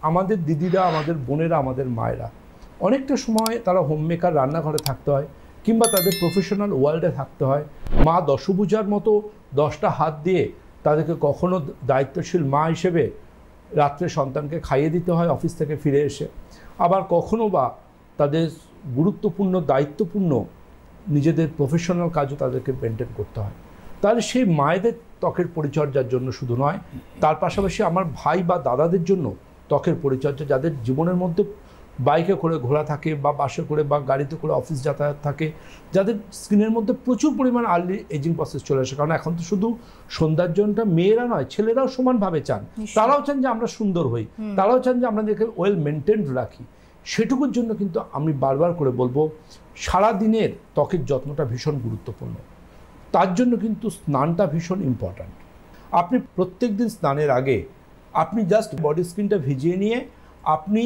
আমাদের দিদিরা, আমাদের বোনেরা, আমাদের মায়েরা অনেকটা সময় তারা হোম মেকার, রান্নাঘরে থাকতে হয়, কিংবা তাদের প্রফেশনাল ওয়ার্ল্ডে থাকতে হয়। মা দশভুজার মতো 10টা হাত দিয়ে তাদেরকে কখনো দায়িত্বশীল মা হিসেবে রাত্রে সন্তানকে খাইয়ে দিতে হয় অফিস থেকে ফিরে এসে, আবার কখনো বা তাদের গুরুত্বপূর্ণ দায়িত্বপূর্ণ নিজেদের প্রফেশনাল কাজও তাদেরকে মেনটেন করতে হয়। তাহলে সেই মায়েদের ত্বকের পরিচর্যার জন্য শুধু নয়, তার পাশাপাশি আমার ভাই বা দাদাদের জন্য ত্বকের পরিচর্যা, যাদের জীবনের মধ্যে বাইকে করে ঘোরা থাকে বা বাসে করে বা গাড়িতে করে অফিস যাতায়াত থাকে, যাদের স্কিনের মধ্যে প্রচুর পরিমাণ আর্লি এজিং প্রসেস চলে আসে। কারণ এখন তো শুধু সৌন্দর্যটা মেয়েরা নয়, ছেলেরাও সমানভাবে চান। তারাও চান যে আমরা সুন্দর হই, তারাও চান যে আমাদেরকে ওয়েল মেনটেন্ড রাখি। সেটুকুর জন্য কিন্তু আমি বারবার করে বলবো, সারাদিনের ত্বকের যত্নটা ভীষণ গুরুত্বপূর্ণ। তার জন্য কিন্তু স্নানটা ভীষণ ইম্পর্ট্যান্ট। আপনি প্রত্যেক দিন স্নানের আগে আপনি জাস্ট বডি স্কিনটা ভিজিয়ে নিয়ে আপনি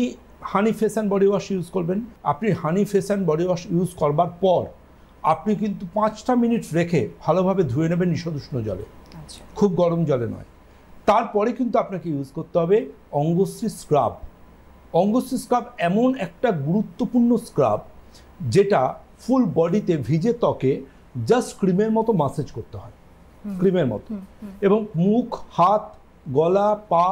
হানি face and body wash use করবেন। আপনি হানি face and body wash use করবার পর আপনি কিন্তু 5টা মিনিট রেখে ভালোভাবে ধুয়ে নেবেন নিষদুষ্ণ জলে, খুব গরম জলে নয়। তারপরে কিন্তু আপনাকে ইউজ করতে হবে অঙ্গশ্রী স্ক্রাব। অঙ্গশ্রী স্ক্রাব এমন একটা গুরুত্বপূর্ণ স্ক্রাব যেটা ফুল বডিতে ভিজে ত্বকে জাস্ট ক্রিমের মতো মাসাজ করতে হয়, ক্রিমের মতো। এবং মুখ, হাত, গলা, পা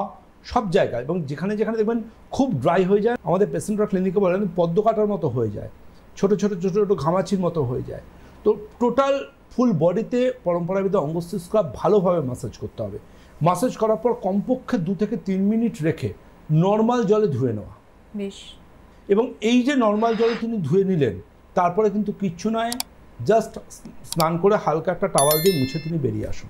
সব জায়গায়, এবং যেখানে যেখানে দেখবেন খুব ড্রাই হয়ে যায়, আমাদের পেশেন্টরা ক্লিনিকে বলেন পদ্ম কাটার মতো হয়ে যায়, ছোট ছোট ছোট ছোট ঘামাচির মতো হয়ে যায়। তো টোটাল ফুল বডিতে পরম্পরাগত অঙ্গশ্রী স্ক্রাব ভালোভাবে মাসাজ করতে হবে। মাসাজ করার পর কমপক্ষে 2 থেকে 3 মিনিট রেখে নর্মাল জলে ধুয়ে নেওয়া। বেশ। এবং এই যে নর্মাল জলে তিনি ধুয়ে নিলেন, তারপরে কিন্তু কিচ্ছু নয়, জাস্ট স্নান করে হালকা একটা টাওয়াল দিয়ে মুছে তিনি বেরিয়ে আসুন।